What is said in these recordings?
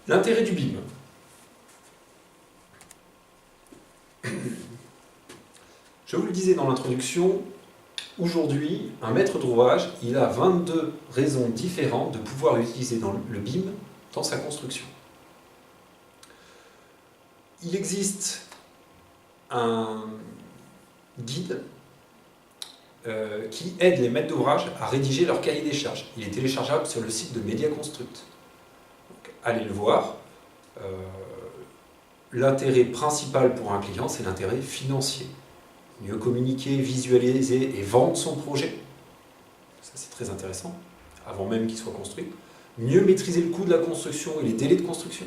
L'intérêt du BIM. Je vous le disais dans l'introduction, aujourd'hui, un maître d'ouvrage, il a 22 raisons différentes de pouvoir utiliser le BIM dans sa construction. Il existe un guide qui aide les maîtres d'ouvrage à rédiger leur cahier des charges. Il est téléchargeable sur le site de MediaConstruct. Donc, allez le voir. L'intérêt principal pour un client, c'est l'intérêt financier. Mieux communiquer, visualiser et vendre son projet. Ça, c'est très intéressant, avant même qu'il soit construit. Mieux maîtriser le coût de la construction et les délais de construction.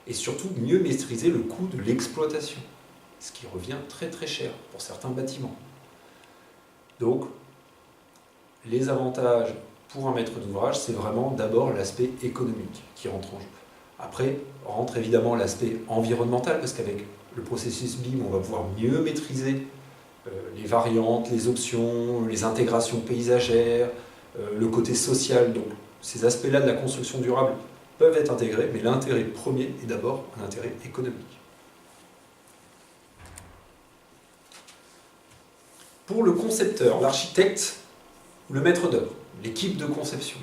Et surtout, mieux maîtriser le coût de l'exploitation, ce qui revient très très cher pour certains bâtiments. Donc, les avantages pour un maître d'ouvrage, c'est vraiment d'abord l'aspect économique qui rentre en jeu. Après, rentre évidemment l'aspect environnemental, parce qu'avec le processus BIM, on va pouvoir mieux maîtriser les variantes, les options, les intégrations paysagères, le côté social. Donc, ces aspects-là de la construction durable peuvent être intégrés, mais l'intérêt premier est d'abord un intérêt économique. Pour le concepteur, l'architecte ou le maître d'œuvre, l'équipe de conception,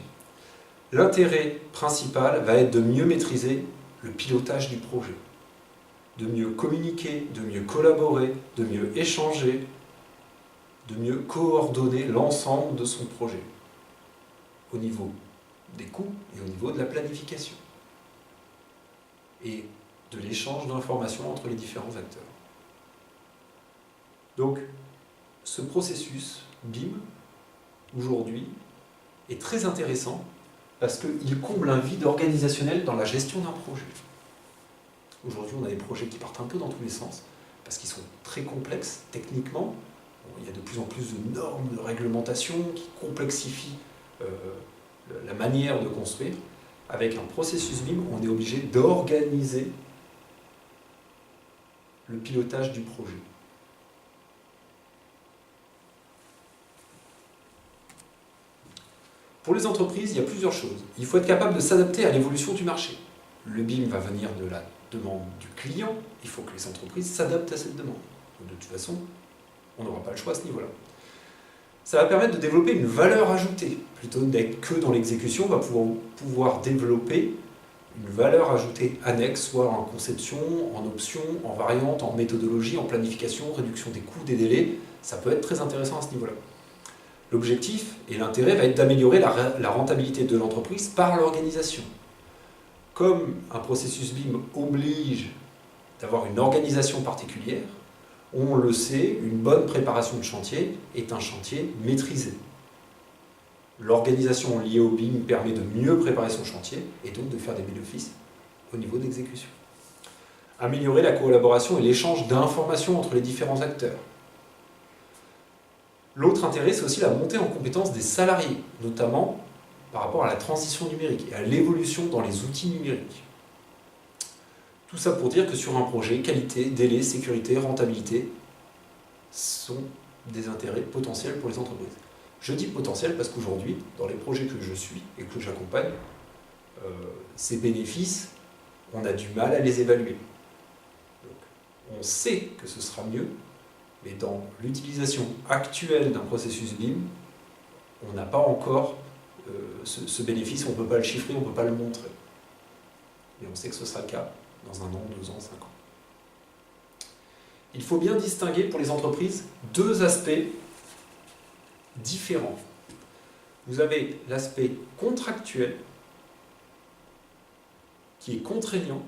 l'intérêt principal va être de mieux maîtriser le pilotage du projet, de mieux communiquer, de mieux collaborer, de mieux échanger, de mieux coordonner l'ensemble de son projet, au niveau des coûts et au niveau de la planification, et de l'échange d'informations entre les différents acteurs. Donc, ce processus BIM, aujourd'hui, est très intéressant parce qu'il comble un vide organisationnel dans la gestion d'un projet. Aujourd'hui, on a des projets qui partent un peu dans tous les sens, parce qu'ils sont très complexes techniquement. Il y a de plus en plus de normes, de réglementations qui complexifient la manière de construire. Avec un processus BIM, on est obligé d'organiser le pilotage du projet. Pour les entreprises, il y a plusieurs choses. Il faut être capable de s'adapter à l'évolution du marché. Le BIM va venir de la demande du client. Il faut que les entreprises s'adaptent à cette demande. De toute façon, on n'aura pas le choix à ce niveau-là. Ça va permettre de développer une valeur ajoutée. Plutôt d'être que dans l'exécution, on va pouvoir développer une valeur ajoutée annexe, soit en conception, en option, en variante, en méthodologie, en planification, réduction des coûts, des délais. Ça peut être très intéressant à ce niveau-là. L'objectif et l'intérêt va être d'améliorer la rentabilité de l'entreprise par l'organisation. Comme un processus BIM oblige d'avoir une organisation particulière, on le sait, une bonne préparation de chantier est un chantier maîtrisé. L'organisation liée au BIM permet de mieux préparer son chantier et donc de faire des bénéfices au niveau d'exécution. Améliorer la collaboration et l'échange d'informations entre les différents acteurs. L'autre intérêt, c'est aussi la montée en compétence des salariés, notamment par rapport à la transition numérique et à l'évolution dans les outils numériques. Tout ça pour dire que sur un projet, qualité, délai, sécurité, rentabilité sont des intérêts potentiels pour les entreprises. Je dis potentiels parce qu'aujourd'hui, dans les projets que je suis et que j'accompagne, ces bénéfices, on a du mal à les évaluer. Donc, on sait que ce sera mieux, mais dans l'utilisation actuelle d'un processus BIM, on n'a pas encore ce bénéfice, on ne peut pas le chiffrer, on ne peut pas le montrer. Mais on sait que ce sera le cas dans 1 an, 2 ans, 5 ans. Il faut bien distinguer pour les entreprises 2 aspects différents. Vous avez l'aspect contractuel, qui est contraignant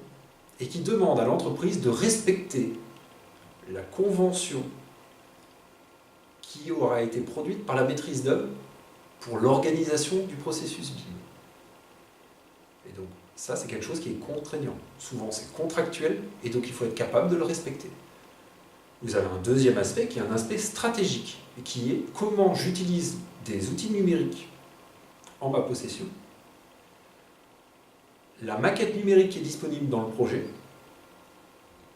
et qui demande à l'entreprise de respecter la convention qui aura été produite par la maîtrise d'œuvre pour l'organisation du processus BIM. Et donc, ça, c'est quelque chose qui est contraignant. Souvent, c'est contractuel, et donc il faut être capable de le respecter. Vous avez un deuxième aspect, qui est un aspect stratégique, et qui est comment j'utilise des outils numériques en ma possession, la maquette numérique qui est disponible dans le projet,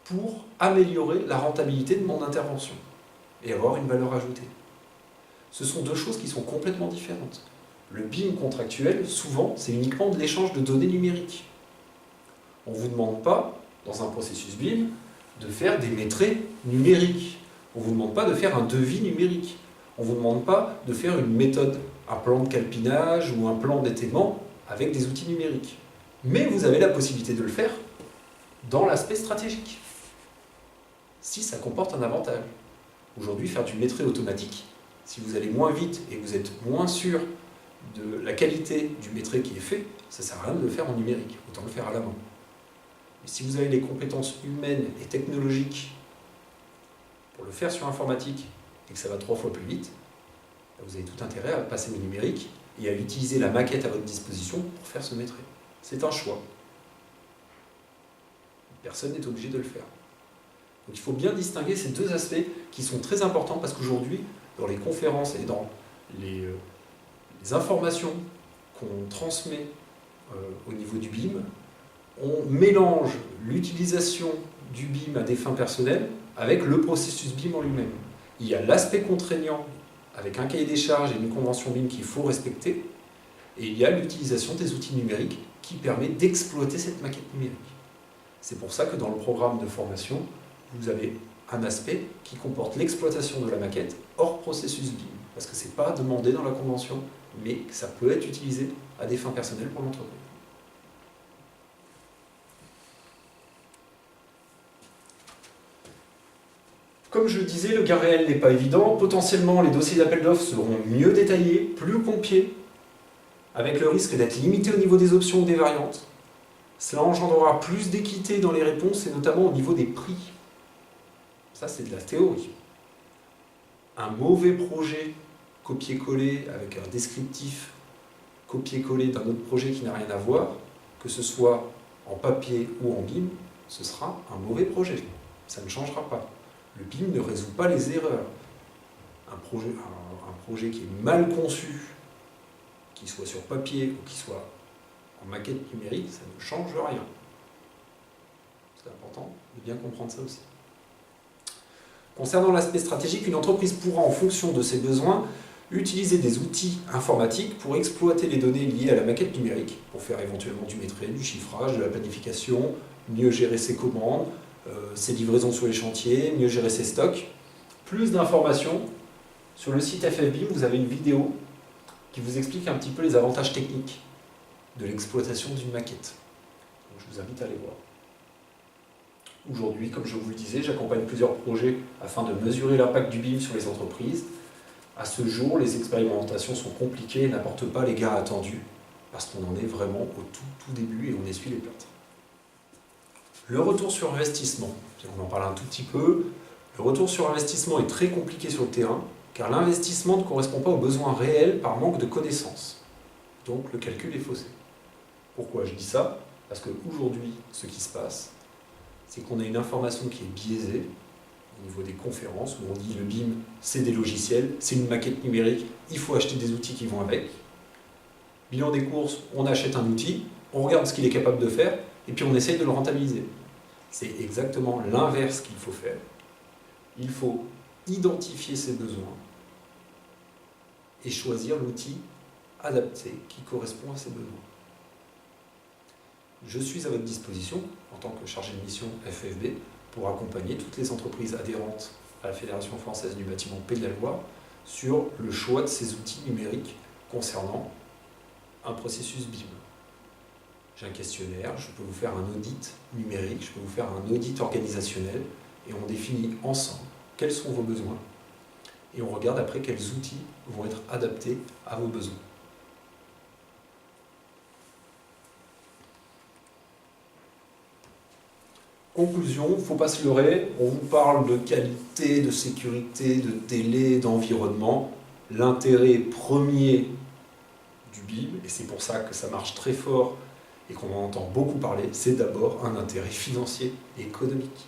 pour améliorer la rentabilité de mon intervention et avoir une valeur ajoutée. Ce sont 2 choses qui sont complètement différentes. Le BIM contractuel, souvent, c'est uniquement de l'échange de données numériques. On ne vous demande pas, dans un processus BIM, de faire des maîtrises numériques. On ne vous demande pas de faire un devis numérique. On ne vous demande pas de faire une méthode, un plan de calpinage ou un plan d'étaiement avec des outils numériques. Mais vous avez la possibilité de le faire dans l'aspect stratégique, si ça comporte un avantage. Aujourd'hui, faire du maîtrise automatique, si vous allez moins vite et que vous êtes moins sûr de la qualité du maîtrise qui est fait, ça ne sert à rien de le faire en numérique, autant le faire à la main. Et si vous avez les compétences humaines et technologiques pour le faire sur informatique et que ça va 3 fois plus vite, vous avez tout intérêt à passer au numérique et à utiliser la maquette à votre disposition pour faire ce maîtrise. C'est un choix. Personne n'est obligé de le faire. Donc il faut bien distinguer ces deux aspects qui sont très importants parce qu'aujourd'hui, dans les conférences et dans les informations qu'on transmet au niveau du BIM, on mélange l'utilisation du BIM à des fins personnelles avec le processus BIM en lui-même. Il y a l'aspect contraignant avec un cahier des charges et une convention BIM qu'il faut respecter, et il y a l'utilisation des outils numériques qui permet d'exploiter cette maquette numérique. C'est pour ça que dans le programme de formation, vous avez un aspect qui comporte l'exploitation de la maquette hors processus BIM, parce que ce n'est pas demandé dans la convention, mais que ça peut être utilisé à des fins personnelles pour l'entreprise. Comme je le disais, le gain réel n'est pas évident. Potentiellement, les dossiers d'appel d'offres seront mieux détaillés, plus complets, avec le risque d'être limité au niveau des options ou des variantes. Cela engendrera plus d'équité dans les réponses et notamment au niveau des prix. Ça, c'est de la théorie. Un mauvais projet copier-coller avec un descriptif copier-coller d'un autre projet qui n'a rien à voir, que ce soit en papier ou en BIM, ce sera un mauvais projet. Ça ne changera pas. Le BIM ne résout pas les erreurs. Un projet qui est mal conçu, qu'il soit sur papier ou qu'il soit en maquette numérique, ça ne change rien. C'est important de bien comprendre ça aussi. Concernant l'aspect stratégique, une entreprise pourra, en fonction de ses besoins, utiliser des outils informatiques pour exploiter les données liées à la maquette numérique, pour faire éventuellement du maîtrise, du chiffrage, de la planification, mieux gérer ses commandes, ses livraisons sur les chantiers, mieux gérer ses stocks. Plus d'informations, sur le site FFBIM, vous avez une vidéo qui vous explique un petit peu les avantages techniques de l'exploitation d'une maquette. Donc, je vous invite à aller voir. Aujourd'hui, comme je vous le disais, j'accompagne plusieurs projets afin de mesurer l'impact du BIM sur les entreprises. À ce jour, les expérimentations sont compliquées et n'apportent pas les gains attendus, parce qu'on en est vraiment au tout début et on essuie les plâtres. Le retour sur investissement, on en parle un tout petit peu. Le retour sur investissement est très compliqué sur le terrain, car l'investissement ne correspond pas aux besoins réels par manque de connaissances. Donc le calcul est faussé. Pourquoi je dis ça? Parce qu'aujourd'hui, ce qui se passe, c'est qu'on a une information qui est biaisée au niveau des conférences, où on dit le BIM, c'est des logiciels, c'est une maquette numérique, il faut acheter des outils qui vont avec. Bilan des courses, on achète un outil, on regarde ce qu'il est capable de faire, et puis on essaye de le rentabiliser. C'est exactement l'inverse qu'il faut faire. Il faut identifier ses besoins et choisir l'outil adapté qui correspond à ses besoins. Je suis à votre disposition en tant que chargé de mission FFB pour accompagner toutes les entreprises adhérentes à la Fédération française du bâtiment Pays de la Loire sur le choix de ces outils numériques concernant un processus BIM. J'ai un questionnaire, je peux vous faire un audit numérique, je peux vous faire un audit organisationnel et on définit ensemble quels sont vos besoins et on regarde après quels outils vont être adaptés à vos besoins. Conclusion, il ne faut pas se leurrer, on vous parle de qualité, de sécurité, de délai, d'environnement. L'intérêt premier du BIM, et c'est pour ça que ça marche très fort et qu'on en entend beaucoup parler, c'est d'abord un intérêt financier et économique.